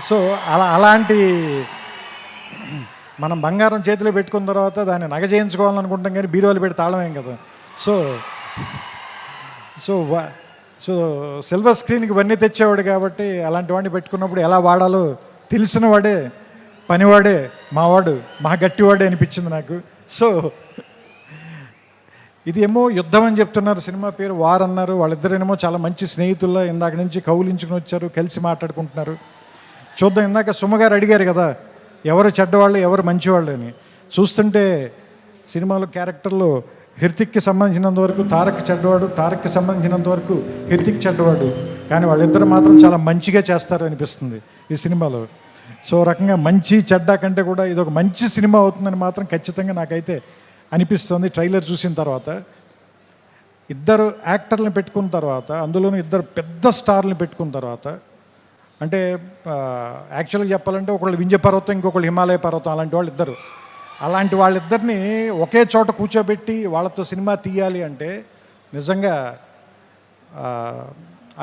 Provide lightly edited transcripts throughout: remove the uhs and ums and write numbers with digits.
So అలాంటి మనం బంగారం చేతిలో పెట్టుకున్న తర్వాత దాన్ని నగ చేయించుకోవాలనుకుంటాం, కానీ బీరువాలు పెట్టి తాళమేం కదా. సో సో సో సిల్వర్ స్క్రీన్కి ఇవన్నీ తెచ్చేవాడు కాబట్టి అలాంటి వాడిని పెట్టుకున్నప్పుడు ఎలా వాడాలో తెలిసిన వాడే, పనివాడే, మావాడు, మా గట్టివాడే అనిపించింది నాకు. సో ఇది ఏమో యుద్ధం అని చెప్తున్నారు, సినిమా పేరు వార్ అన్నారు. వాళ్ళిద్దరేమో చాలా మంచి స్నేహితుల్లో ఇందాక నుంచి కౌలించుకుని వచ్చారు, కలిసి మాట్లాడుకుంటున్నారు. చూద్దాం. ఇందాక సుమగారు అడిగారు కదా ఎవరు చెడ్డవాళ్ళు ఎవరు మంచివాళ్ళు అని. చూస్తుంటే సినిమాలో క్యారెక్టర్లు హృతిక్కి సంబంధించినంత వరకు తారక్ చెడ్డవాడు, తారక్కి సంబంధించినంత వరకు హృతిక్ చెడ్డవాడు, కానీ వాళ్ళిద్దరు మాత్రం చాలా మంచిగా చేస్తారు అనిపిస్తుంది ఈ సినిమాలో. సో రకంగా మంచి చెడ్డ కంటే కూడా ఇది ఒక మంచి సినిమా అవుతుందని మాత్రం ఖచ్చితంగా నాకైతే అనిపిస్తుంది ట్రైలర్ చూసిన తర్వాత. ఇద్దరు యాక్టర్లను పెట్టుకున్న తర్వాత, అందులోనూ ఇద్దరు పెద్ద స్టార్లను పెట్టుకున్న తర్వాత, అంటే యాక్చువల్గా చెప్పాలంటే ఒకళ్ళు వింధ్య పర్వతం, ఇంకొకళ్ళు హిమాలయ పర్వతం, అలాంటి వాళ్ళు ఇద్దరు. అలాంటి వాళ్ళిద్దరిని ఒకే చోట కూర్చోబెట్టి వాళ్ళతో సినిమా తీయాలి అంటే నిజంగా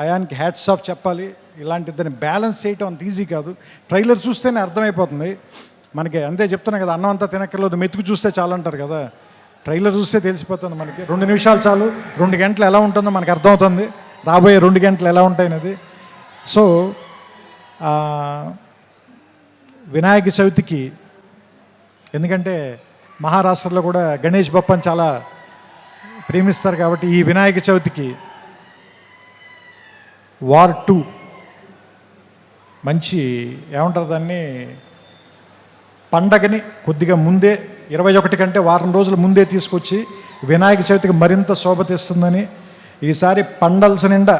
అయాన్కి హ్యాట్స్ ఆఫ్ చెప్పాలి. ఇలాంటి ఇద్దరిని బ్యాలెన్స్ చేయటం అంత ఈజీ కాదు. ట్రైలర్ చూస్తేనే అర్థమైపోతుంది మనకి. అంతే చెప్తున్నా కదా, అన్నం అంతా తినక్కర్లేదు, మెతుకు చూస్తే చాలు అంటారు కదా. ట్రైలర్ చూస్తే తెలిసిపోతుంది మనకి. 2 నిమిషాలు చాలు, 2 గంటలు ఎలా ఉంటుందో మనకు అర్థమవుతుంది, రాబోయే 2 గంటలు ఎలా ఉంటాయనేది. సో వినాయక చవితికి, ఎందుకంటే మహారాష్ట్రలో కూడా గణేష్ బప్పని చాలా ప్రేమిస్తారు కాబట్టి ఈ వినాయక చవితికి వార్ 2 మంచి ఏమంటారు దాన్ని, పండగని కొద్దిగా ముందే 21 కంటే వారం రోజుల ముందే తీసుకొచ్చి వినాయక చవితికి మరింత శోభ తెస్తుందని, ఈసారి పండల్స్ నిండా,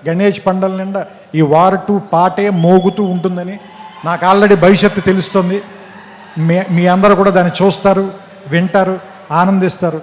గణేష్ పండల నిండా ఈ వార్ 2 పాటే మోగుతూ ఉంటుందని నాకు ఆల్రెడీ భవిష్యత్తు తెలుస్తుంది. మీ అందరూ కూడా దాన్ని చూస్తారు, వింటారు, ఆనందిస్తారు.